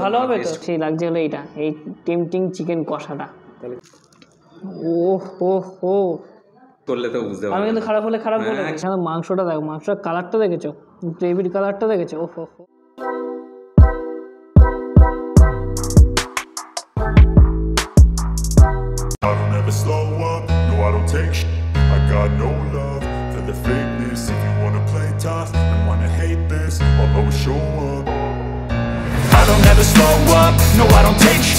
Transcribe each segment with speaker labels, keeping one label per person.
Speaker 1: ভালো হবে তো। সেই লাগছে হলো এইটা, এই টেম্পটিং চিকেন কষাটা। ও হো হো,
Speaker 2: করলে তো বুঝতে পারবে।
Speaker 1: আমি কিন্তু খারাপ হলে খারাপ বলে দিই। মাংসটা দেখো, মাংসটার কালারটা দেখেছো, গ্রেভির কালারটা দেখেছো, ও হো হো।
Speaker 3: I don't ever slow up, no I don't take sh**. I got no love for the fakeness. If you wanna play tough and wanna hate this, I'll always show up. I don't ever slow up, no I don't take sh**.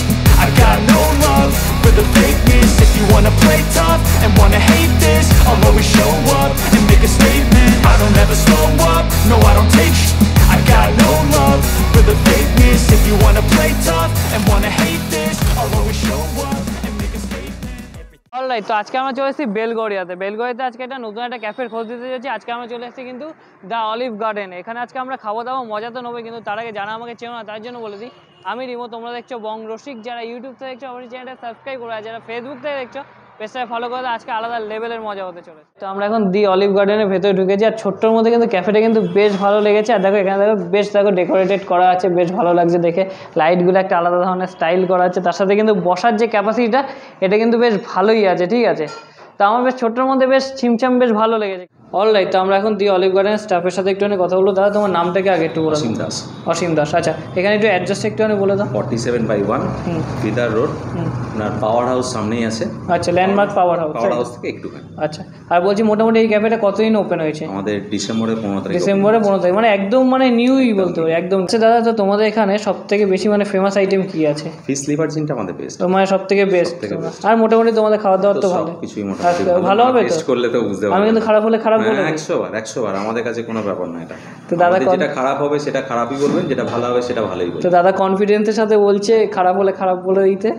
Speaker 3: I got no love for the fakeness. If you wanna play tough and wanna hate this, I'll always show up and make a statement. I don't ever slow up, no I don't take sh**. I got no love for the fakeness. If you wanna play tough and wanna hate this, I'll always show up.
Speaker 1: Alright, তো আজকে আমরা চলে এসেছি বেলগড়িয়াতে। বেলগড়িয়াতে আজকে একটা নতুন একটা ক্যাফের খোঁজ দিতে যাচ্ছি। আজকে আমরা চলে এসেছি কিন্তু দ্য অলিভ গার্ডেন। এখানে আজকে আমরা খাওয়া দাওয়া মজা তো নেবো, কিন্তু তার আগে যারা আমাকে চেনো না তার জন্য বলে দিই, আমি রিমো, তোমরা দেখছো বং রসিক। যারা ইউটিউব থেকে দেখছো অবশ্যই চ্যানেলটা সাবস্ক্রাইব করে, আর যারা ফেসবুক থেকে দেখছো পেজটাকে ফলো করে, আজকে আলাদা লেভেলের মজা হতে চলে। তো আমরা এখন দি অলিভ গার্ডেনের ভেতরে ঢুকেছি, আর ছোট্টোর মধ্যে কিন্তু ক্যাফেটা কিন্তু বেশ ভালো লেগেছে। আর দেখো এখানে দেখো বেশ দেখো ডেকোরেটেড করা আছে, বেশ ভালো লাগছে দেখে। লাইটগুলো একটা আলাদা ধরনের স্টাইল করা আছে, তার সাথে কিন্তু বসার যে ক্যাপাসিটিটা এটা কিন্তু বেশ ভালোই আছে, ঠিক আছে। তো আমার বেশ ছোট্টোর মধ্যে বেশ ছিমছাম বেশ ভালো লেগেছে। অলরাইট, তো আমরা এখন দি অলিভ গার্ডেনের স্টাফের সাথে একটুখানি কথা বলবো। দাদা তোমার নামটাকে আগে একটু বলো।
Speaker 2: অসীম দাস।
Speaker 1: অসীম দাস, আচ্ছা। এখানে একটু অ্যাড্রেসটা একটুখানি বলে দাও।
Speaker 2: 47/1 বিদার রোড, আপনার পাওয়ার হাউস সামনেই আছে।
Speaker 1: আচ্ছা, landmark power house.
Speaker 2: Power house থেকে একটুখানি।
Speaker 1: আচ্ছা, আর বলছি মোটামুটি এই ক্যাফেটা কতদিন ওপেন হয়েছে?
Speaker 2: আমাদের ডিসেম্বরে 15 তারিখ।
Speaker 1: ডিসেম্বরে 15 তারিখ, মানে একদম মানে নিউই বলতে পারি একদম। আচ্ছা দাদা, তো তোমাদের এখানে সব থেকে বেশি মানে ফেমাস আইটেম কি আছে?
Speaker 2: ফিশ লিভার চিনটা আমাদের বেস্ট।
Speaker 1: তো মানে সব থেকে বেস্ট। আর মোটামুটি তোমাদের খাওয়া দাওয়ার তো ভালো
Speaker 2: কিছুই মোটামুটি
Speaker 1: ভালো হবে তো।
Speaker 2: টেস্ট করলে তো বুঝতে পারবে।
Speaker 1: আমি কিন্তু খারাপ হলে খারাপ বলে
Speaker 2: 100 বার আমাদের কাছে কোনো ব্যাপার না এটা।
Speaker 1: তো দাদা
Speaker 2: যেটা খারাপ হবে সেটা খারাপই বলবেন, যেটা ভালো হবে সেটা ভালোই বলবেন।
Speaker 1: তো দাদা কনফিডেন্সের সাথে বলছে খারাপ হলে খারাপ বলে দিতে।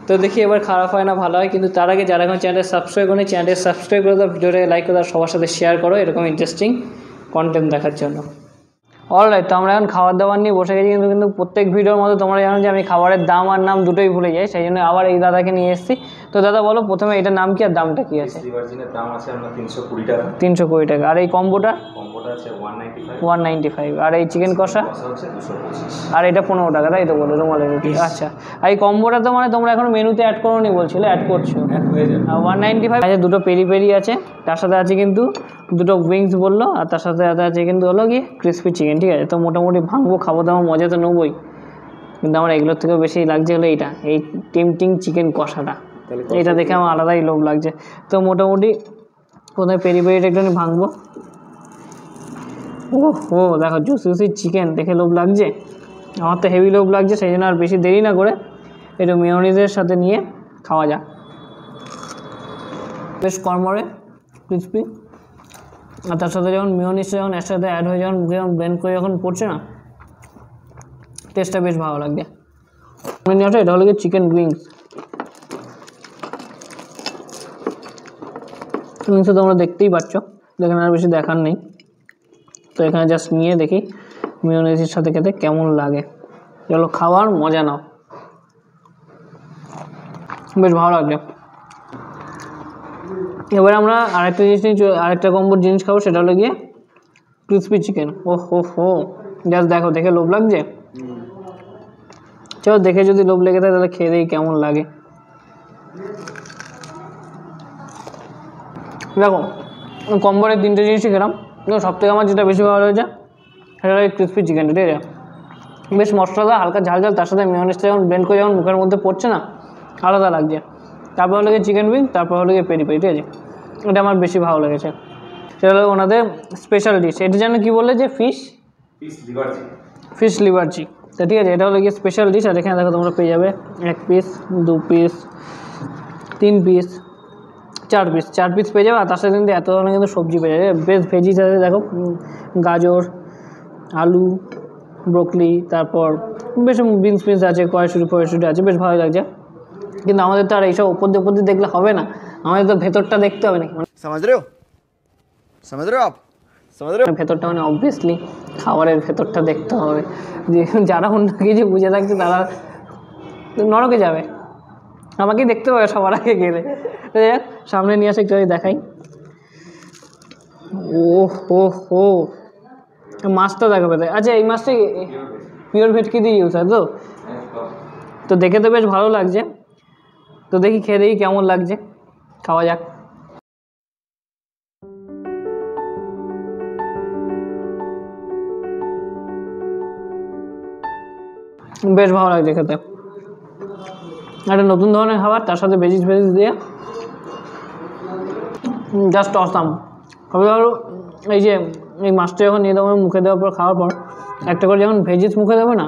Speaker 1: তো দেখি এবার খারাপ হয় না ভালো হয়। কিন্তু তার আগে যারা এখন চ্যানেল সাবস্ক্রাইব করেনি, চ্যানেলটা সাবস্ক্রাইব করে দাও, ভিডিওটাকে লাইক করে দাও, সবার সাথে শেয়ার করো এরকম ইন্টারেস্টিং কন্টেন্ট দেখার জন্য। অলরাইট, তো আমরা এখন খাবার দাবার নিয়ে বসে গেছি। কিন্তু প্রত্যেক ভিডিওর মধ্যে তোমরা জানো যে আমি খাবারের দাম আর নাম দুটোই ভুলে যাই, সেই জন্য আবার এই দাদাকে নিয়ে এসেছি। তো দাদা বলো প্রথমে এটার নাম কি আর দামটা কি আছে?
Speaker 2: লিভারজিনের দাম আছে আমরা 320 টাকা।
Speaker 1: 320 টাকা। আর এই কম্বোটা?
Speaker 2: কম্বোটা আছে 195।
Speaker 1: 195। আর এই চিকেন কষা?
Speaker 2: হচ্ছে 225।
Speaker 1: আর এটা 15 টাকা, তাই তো বলো রুমালি রুটি? আচ্ছা, আর এই কম্বোটা তো মানে তোমরা এখন মেনুতে অ্যাড করো নি বলছিলে, অ্যাড করছো?
Speaker 2: অ্যাড হয়ে যাবে।
Speaker 1: 195 আছে। দুটো পেরি পেরি আছে, তার সাথে আছে কিন্তু দুটো উইংস বললো, আর তার সাথে আছে কিন্তু হলো কি ক্রিসপি চিকেন, ঠিক আছে। তো মোটামুটি ভাঙবো, খাবো দাবো, মজা তো নেবই, কিন্তু আমার এগুলোর থেকেও বেশি লাগছে হলো এইটা, এই টেম্পটিং চিকেন কষাটা। এটা দেখে আমার আলাদাই লোভ লাগছে। তো মোটামুটি কোথায় পেরি পেরিটা একটুখানি ভাঙবো। ও দেখো জুসি চিকেন দেখে লোভ লাগছে, আমার তো হেভি লোভ লাগছে, সেই জন্য আর বেশি দেরি না করে একটু মেয়োনিজের সাথে নিয়ে খাওয়া যাক। বেশ কড়মড়ে ক্রিসপি, আর তার সাথে যখন মেয়োনিজটা যখন একসাথে অ্যাড হয়ে যখন মুখে ব্লেন্ড করে যখন পড়ছে না, টেস্টটা বেশ ভালো লাগছে। এটা হলো কি চিকেন উইংস। উইংসটা তোমরা দেখতেই পাচ্ছ, এখানে আর বেশি দেখার নেই। তো এখানে জাস্ট নিয়ে দেখি মেয়োনিজের সাথে খেতে কেমন লাগে। চলো খাওয়ার মজা নাও, বেশ ভালো লাগছে। এবার আমরা আরেকটা জিনিস আরেকটা কম্বোর জিনিস খাবো, সেটা হলো গিয়ে ক্রিসপি চিকেন। হো জাস্ট দেখো, দেখে লোভ লাগছে। চলো দেখে যদি লোভ লেগে থাকে তাহলে খেয়ে দেখি কেমন লাগে। দেখো কম্বোর এই 3টে জিনিসই খেলাম, দেখো সব থেকে আমার যেটা বেশি ভালো হয়েছে সেটা হলো ক্রিসপি চিকেনটা, ঠিক আছে। বেশ মশলাদার, হালকা ঝাল ঝাল, তার সাথে মেয়োনিজটা যখন ব্লেন্ড করে যখন মুখের মধ্যে পড়ছে না, আলাদা লাগছে। তারপর হলো গিয়ে চিকেন উইং, তারপর হলো গিয়ে পেরি পেরি, ঠিক আছে। এটা আমার বেশি ভালো লেগেছে। সেটা হলো ওনাদের স্পেশাল ডিশ। এটা যেন কি বললে যে ফিশ লিভার জি, তো ঠিক আছে। এটা হলো গিয়ে স্পেশাল ডিশ। আর এখানে দেখো তোমরা পেয়ে যাবে 1 পিস, 2 পিস, 3 পিস, 4 পিস পেয়ে যাবে। আর তার সাথে কিন্তু এত ধরনের কিন্তু সবজি পেয়ে যাবে, বেশ ভেজির সাথে দেখো গাজর, আলু, ব্রোকলি, তারপর বেশ বিনস আছে, কড়াইশুঁটি আছে, বেশ ভালো লাগছে। কিন্তু আমাদের তো আর এইসব উপর দিয়ে দেখলে হবে না, আমাদের তো ভেতরটা দেখতে হবে নাকি, ভেতরটা মানে অবভিয়াসলি খাবারের ভেতরটা দেখতে হবে। যে যারা অন্য কিছু বুঝে থাকছে তারা নরকে যাবে, আমাকেই দেখতে হবে সবার আগে গেলে। সামনে নিয়ে আসে একটু দেখাই। হো মাছটা দেখাবে। আচ্ছা এই মাছটা পিওর ভেটকি দিয়ে ইউজ হয় তো? তো দেখে তো বেশ ভালো লাগছে, তো দেখি খেয়ে দেখি কেমন লাগছে, খাওয়া যাক। বেশ ভালো লাগছে খেতে, একটা নতুন ধরনের খাবার, তার সাথে ভেজিস দিয়ে জাস্ট অসাম। ধরো এই যে এই মাছটা যখন নিয়ে দেবো মুখে দেওয়ার পর, খাওয়ার পর একটা করে যখন ভেজিস মুখে দেবো না,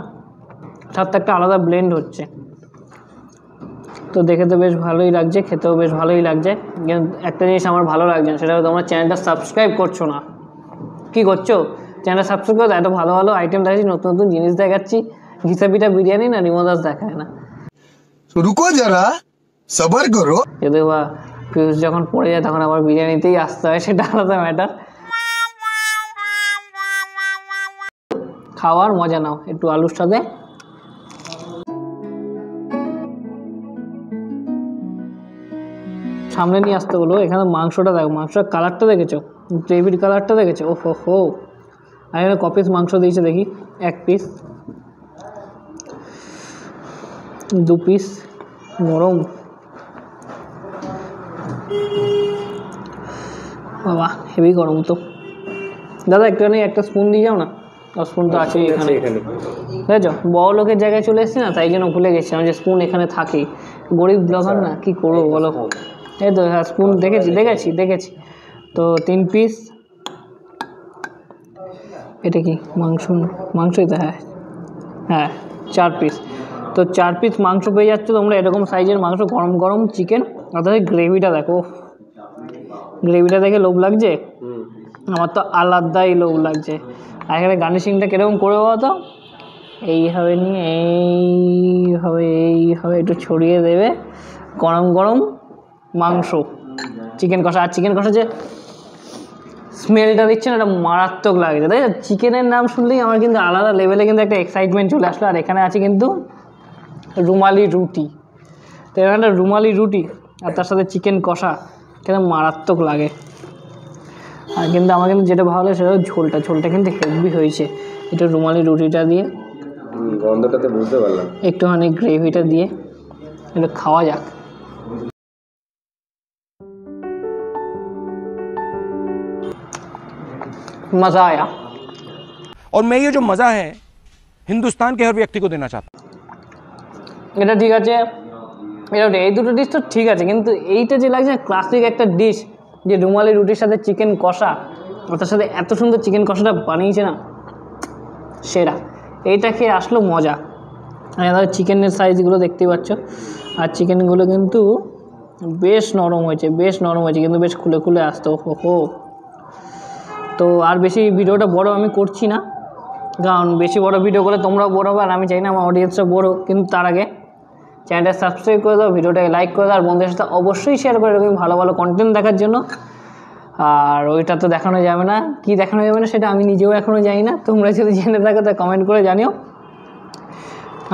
Speaker 1: সাথে একটা আলাদা ব্লেন্ড হচ্ছে। তো দেখে তো বেশ ভালোই লাগছে, খেতেও বেশ ভালোই লাগছে, কিন্তু একটা জিনিস আমার ভালো লাগছে না, সেটা হলো তোমরা চ্যানেলটা সাবস্ক্রাইব করছো না। কী করছো? চ্যানেলটা সাবস্ক্রাইব করো, এত ভালো ভালো আইটেম দেখাচ্ছি, নতুন নতুন জিনিস দেখাচ্ছি, ঘিসা পিঠা বিরিয়ানি না রিমোদাস দেখায় না।
Speaker 4: রুকো যারা, সবার করো।
Speaker 1: যদি বা ফিউজ যখন পড়ে যায় তখন আবার বিরিয়ানিতেই আসতে হয়, সেটা আলাদা ম্যাটার। খাওয়ার মজা নাও একটু আলুর সাথে। সামনে নিয়ে আসতে বলো। এখানে মাংসটা দেখো, মাংসটার কালারটা দেখেছো, গ্রেভির কালারটা দেখেছো? ও হো, আর এখানে ক পিস মাংস দিয়েছে দেখি, 1 পিস, 2 পিস, নরম বাবা, হেভি গরম তো। দাদা একটুখানি একটা স্পুন দিয়ে যাও না, স্পুন তো আছেই এখানে, বুঝেছো? বড় লোকের জায়গায় চলে এসেছি না, তাই জন্য ভুলে গেছিলাম যে স্পুন এখানে থাকেই। গরিব ব্লগার না, কি করবো বলো। এই তো হ্যাঁ, স্পুন দেখেছি। তো 3 পিস। এটা কি মাংসই তো? হ্যাঁ 4 পিস। তো 4 পিস মাংস পেয়ে যাচ্ছে তোমরা, এরকম সাইজের মাংস, গরম গরম চিকেন, অর্থাৎ গ্রেভিটা দেখো, গ্রেভিটা দেখে লোভ লাগছে আমার, তো আলাদাই লোভ লাগছে। আর এখানে গার্নিশিংটা কীরকম করে বলো, এইভাবে নিয়ে এইভাবে একটু ছড়িয়ে দেবে, গরম গরম মাংস, চিকেন কষা। আর চিকেন কষা যে স্মেলটা দিচ্ছে না, এটা মারাত্মক লাগছে, তাই না? চিকেনের নাম শুনলেই আমার কিন্তু আলাদা লেভেলে কিন্তু একটা এক্সাইটমেন্ট চলে আসলো। আর এখানে আছে কিন্তু রুমালি রুটি, তো এখানে রুমালি রুটি আর তার সাথে চিকেন কষা কিন্তু মারাত্মক লাগে। আর কিন্তু আমার কিন্তু যেটা ভালো লাগে সেটা ঝোলটা কিন্তু হেভি হয়েছে। এটা রুমালি রুটিটা দিয়ে,
Speaker 2: গন্ধটাতে বুঝতে পারলাম,
Speaker 1: একটুখানি গ্রেভিটা দিয়ে একটু খাওয়া যাক। मज़ा आया।
Speaker 5: और मैं ये जो मज़ा है हिंदुस्तान के हर व्यक्ति को देना चाहता हूँ।
Speaker 1: এটা ঠিক আছে, এই দুটো ডিশ তো ঠিক আছে, কিন্তু এইটা যে লাগছে ক্লাসিক একটা ডিশ, যে রুমালি রুটির সাথে চিকেন কষা, তার সাথে এত সুন্দর চিকেন কষাটা বানিয়েছে না, সেরা। এইটা খেয়ে আসলো মজা। আর চিকেনের সাইজগুলো দেখতেই পাচ্ছ, আর চিকেনগুলো কিন্তু বেশ নরম হয়েছে, কিন্তু বেশ খুলে আসতো। হো, তো আর বেশি ভিডিওটা বড় আমি করছি না, কারণ বেশি বড় ভিডিও করলে তোমরাও বড় হবে, আর আমি চাই না আমার অডিয়েন্সটা বড়। কিন্তু তার আগে চ্যানেলটা সাবস্ক্রাইব করে দাও, ভিডিওটাকে লাইক করে দাও, আর বন্ধুদের সাথে অবশ্যই শেয়ার করে এরকম ভালো ভালো কন্টেন্ট দেখার জন্য। আর ওইটা তো দেখানো যাবে না, কি দেখানো যাবে না সেটা আমি নিজেও এখনও জানি না। তোমরা যদি জেনে থাকো তা কমেন্ট করে জানিও।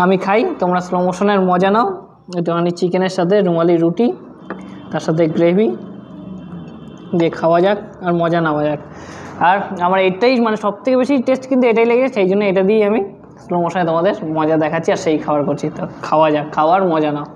Speaker 1: আমি খাই, তোমরা স্লো মোশনের মজা নাও। একটুখানি চিকেনের সাথে রুমালি রুটি, তার সাথে গ্রেভি দিয়ে খাওয়া যাক আর মজা নেওয়া যাক। আর আমার এটাই মানে সবথেকে বেশি টেস্ট কিন্তু এটাই লেগেছে, সেই জন্য এটা দিয়েই আমি স্লো মোশনে তোমাদের মজা দেখাচ্ছি আর সেই খাবার করছি। তো খাওয়া যাক, খাওয়ার মজা নাও।